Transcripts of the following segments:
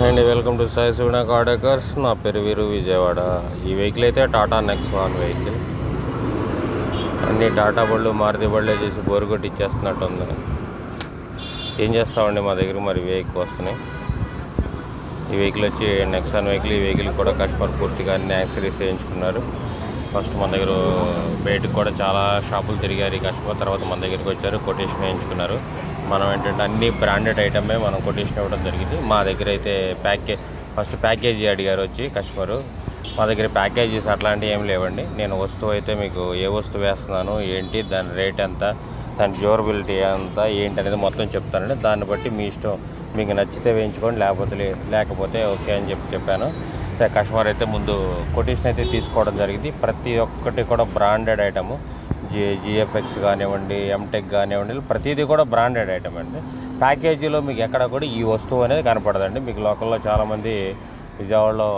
And welcome to Sai Suguna car decors. నా పేరు వీరు విజయవాడ. ఈ వెహికల్ అయితే టాటా నెక్సాన్ వెహికల్. అన్ని టాటా బళ్ళు మారుతి బళ్ళే చేసి బోరు కొట్టి ఇచ్చేస్తున్నట్టు ఉంది. ఏం చేస్తామండి, మా దగ్గర మరి వెహికల్ వస్తున్నాయి. ఈ వెహికల్ వచ్చి నెక్సాన్ వెహికల్. ఈ వెహికల్ కూడా కస్టమర్ పూర్తిగా అన్ని యాక్సరీస్ వేయించుకున్నారు. ఫస్ట్ మన దగ్గర బయటకు కూడా చాలా షాపులు తిరిగారు ఈ కస్టమర్. తర్వాత మన దగ్గరికి వచ్చారు, కొటేషన్ వేయించుకున్నారు. మనం ఏంటంటే అన్ని బ్రాండెడ్ ఐటమే మనం కొటేషన్ ఇవ్వడం జరిగింది. మా దగ్గర అయితే ఫస్ట్ ప్యాకేజీ అడిగారు వచ్చి కస్టమరు. మా దగ్గర ప్యాకేజీస్ అట్లాంటివి ఏం లేవండి. నేను వస్తువు అయితే మీకు ఏ వస్తువు వేస్తున్నాను, ఏంటి, దాని రేట్ ఎంత, దాని డ్యూరబిలిటీ ఎంత, ఏంటి అనేది మొత్తం చెప్తానండి. దాన్ని బట్టి మీ ఇష్టం, మీకు నచ్చితే వేయించుకోండి, లేకపోతే ఓకే అని చెప్పాను. కస్టమర్ అయితే ముందు కొటేషన్ అయితే తీసుకోవడం జరిగింది. ప్రతి ఒక్కటి కూడా బ్రాండెడ్ ఐటము. జిఎఫ్ఎక్స్ కానివ్వండి, ఎంటెక్ కానివ్వండి, ప్రతిదీ కూడా బ్రాండెడ్ ఐటమ్ అండి. ప్యాకేజీలో మీకు ఎక్కడ కూడా ఈ వస్తువు అనేది కనపడదండి. మీకు లోకల్లో చాలామంది విజయవాడలో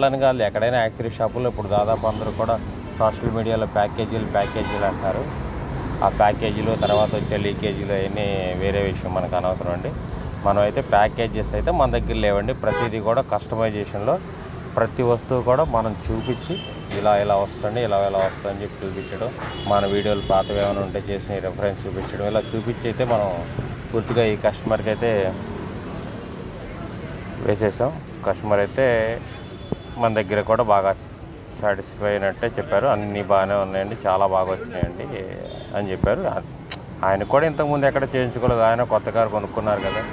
అని కాదు, ఎక్కడైనా యాక్సరీ షాపుల్లో ఇప్పుడు దాదాపు అందరూ కూడా సోషల్ మీడియాలో ప్యాకేజీలు అంటారు. ఆ ప్యాకేజీలు తర్వాత వచ్చే లీకేజీలు అవన్నీ వేరే విషయం, మనకు అనవసరం అండి. మనం అయితే ప్యాకేజెస్ అయితే మన దగ్గర లేవండి. ప్రతిదీ కూడా కస్టమైజేషన్లో ప్రతి వస్తువు కూడా మనం చూపించి ఇలా వస్తుంది, ఇలా వస్తుందని చెప్పి చూపించడం, మన వీడియోలు పాతవి ఏమైనా ఉంటే చేసిన రెఫరెన్స్ చూపించడం, ఇలా చూపించి అయితే మనం పూర్తిగా ఈ కస్టమర్కి అయితే వేసేసాం. కస్టమర్ అయితే మన దగ్గర కూడా బాగా సాటిస్ఫై అయినట్టే చెప్పారు. అన్నీ బాగానే ఉన్నాయండి, చాలా బాగా వచ్చినాయండి అని చెప్పారు. ఆయన కూడా ఇంతకుముందు ఎక్కడ చేయించుకోలేదు, ఆయన కొత్త కారు కొనుక్కున్నారు కదా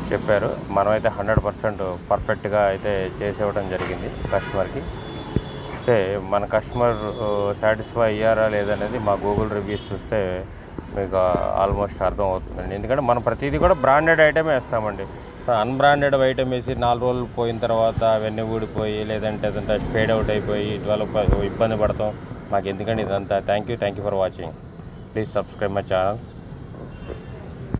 చెప్పారు. మనమైతే 100% పర్ఫెక్ట్గా అయితే చేసేవ్వడం జరిగింది కస్టమర్కి. అయితే మన కస్టమర్ సాటిస్ఫై అయ్యారా లేదనేది మా గూగుల్ రివ్యూస్ చూస్తే మీకు ఆల్మోస్ట్ అర్థం అవుతుందండి. ఎందుకంటే మనం ప్రతిదీ కూడా బ్రాండెడ్ ఐటమే వేస్తామండి. అన్బ్రాండెడ్ ఐటమ్ వేసి 4 రోజులు పోయిన తర్వాత అవన్నీ ఊడిపోయి లేదంటే అదంతా ఫేడ్ అవుట్ అయిపోయి ఇబ్బంది పడతాం. మాకు ఎందుకంటే ఇదంతా. Thank you for watching. Please subscribe my channel.